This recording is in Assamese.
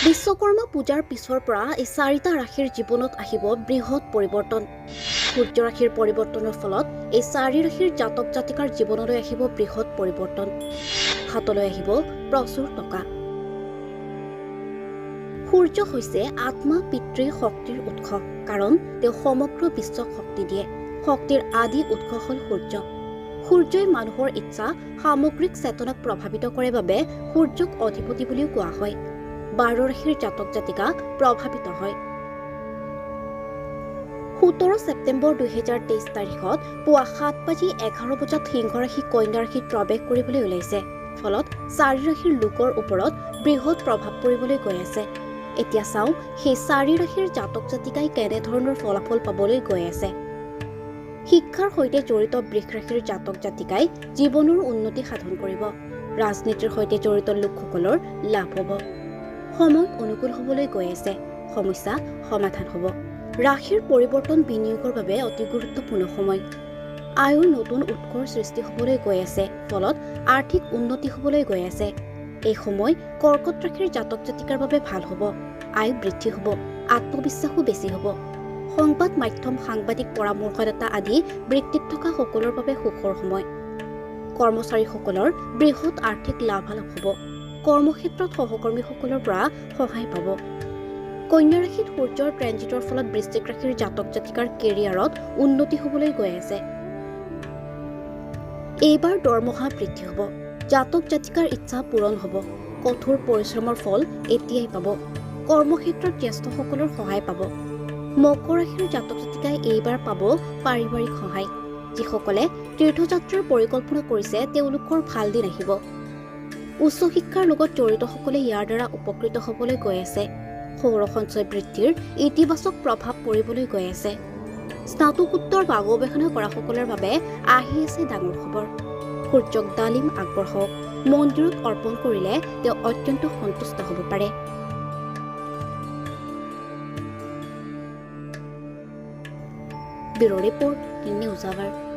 বিশ্বকৰ্মা পূজাৰ পিছৰ পৰা এই চাৰিটা ৰাশিৰ জীৱনত আহিব বৃহৎ পৰিৱৰ্তন। সূৰ্য ৰাশিৰ পৰিৱৰ্তনৰ ফলত এই চাৰি ৰাশিৰ জাতক জাতিকাৰ জীৱনলৈ আহিব বৃহৎ পৰিৱৰ্তন। হাতলৈ আহিব প্ৰচুৰ টকা। সূৰ্য হৈছে আত্মা পিতৃ শক্তিৰ উৎস, কাৰণ তেওঁ সমগ্ৰ বিশ্বক শক্তি দিয়ে। শক্তিৰ আদি উৎস হ'ল সূৰ্য। সূৰ্যই মানুহৰ ইচ্ছা সামগ্ৰিক চেতনাক প্ৰভাৱিত কৰে বাবে সূৰ্যক অধিপতি বুলিও কোৱা হয়। 12 ৰাশিৰ জাতক জাতিকা প্ৰভাৱিত হয়। 17 ছেপ্টেম্বৰ 2023 তাৰিখত পুৱা 7:11 বজাত সিংহ ৰাশি কন্যা ৰাশিত প্ৰৱেশ কৰিবলৈ ওলাইছে। ফলত চাৰি ৰাশিৰ লোকৰ ওপৰত বৃহৎ প্ৰভাৱ পৰিবলৈ গৈ আছে। এতিয়া চাওঁ সেই চাৰি ৰাশিৰ জাতক জাতিকাই কেনেধৰণৰ ফলাফল পাবলৈ গৈ আছে। শিক্ষাৰ সৈতে জড়িত বৃষ ৰাশিৰ জাতক জাতিকাই জীৱনৰ উন্নতি সাধন কৰিব। ৰাজনীতিৰ সৈতে জড়িত লোকসকলৰ লাভ হ'ব। সময় অনুকূল হ'বলৈ গৈ আছে। সমস্যা সমাধান হ'ব। ৰাশিৰ পৰিৱৰ্তন বিনিয়োগৰ বাবে অতি গুৰুত্বপূৰ্ণ সময়। আয়ৰ নতুন উৎসৰ সৃষ্টি হ'বলৈ গৈ আছে। ফলত আৰ্থিক উন্নতি হ'বলৈ গৈ আছে। এই সময় কৰ্কট ৰাশিৰ জাতক জাতিকাৰ বাবে ভাল হ'ব। আয় বৃদ্ধি হ'ব। আত্মবিশ্বাসো বেছি হ'ব। সংবাদ মাধ্যম, সাংবাদিক, পৰামৰ্শদাতা আদি বৃত্তিত থকা সকলৰ বাবে সুখৰ সময়। কৰ্মচাৰীসকলৰ বৃহৎ আৰ্থিক লাভালাভ হ'ব। কৰ্মক্ষেত্ৰত সহকৰ্মীসকলৰ পৰা সহায় পাব। কন্যা ৰাশিত সূৰ্যৰ ট্ৰেঞ্জিটৰ ফলত বৃশ্চিক ৰাশিৰ জাতক জাতিকাৰ কেৰিয়াৰত উন্নতি হ'বলৈ গৈ আছে। এইবাৰ দৰমহা বৃদ্ধি হ'ব। জাতক জাতিকাৰ ইচ্ছা পূৰণ হ'ব। কঠোৰ পৰিশ্ৰমৰ ফল এতিয়াই পাব। কৰ্মক্ষেত্ৰত জ্যেষ্ঠসকলৰ সহায় পাব। মকৰ ৰাশিৰ জাতক জাতিকাই এইবাৰ পাব পাৰিবাৰিক সহায়। যিসকলে তীৰ্থযাত্ৰাৰ পৰিকল্পনা কৰিছে তেওঁলোকৰ ভাল দিন আহিব। উচ্চ শিক্ষাৰ লগত জড়িতসকলে ইয়াৰ দ্বাৰা উপকৃত হ'বলৈ গৈ আছে। সৌৰ সঞ্চয় বৃদ্ধিৰ ইতিবাচক প্ৰভাৱ পৰিবলৈ গৈ আছে। স্নাতকোত্তৰ বা গৱেষণা কৰাসকলৰ বাবে আহি আছে ডাঙৰ খবৰ। সূৰ্যক ডালিম আগবঢ়াওক। মন্দিৰত অৰ্পণ কৰিলে তেওঁ অত্যন্ত সন্তুষ্ট হ'ব পাৰে। Bureau report, news hour.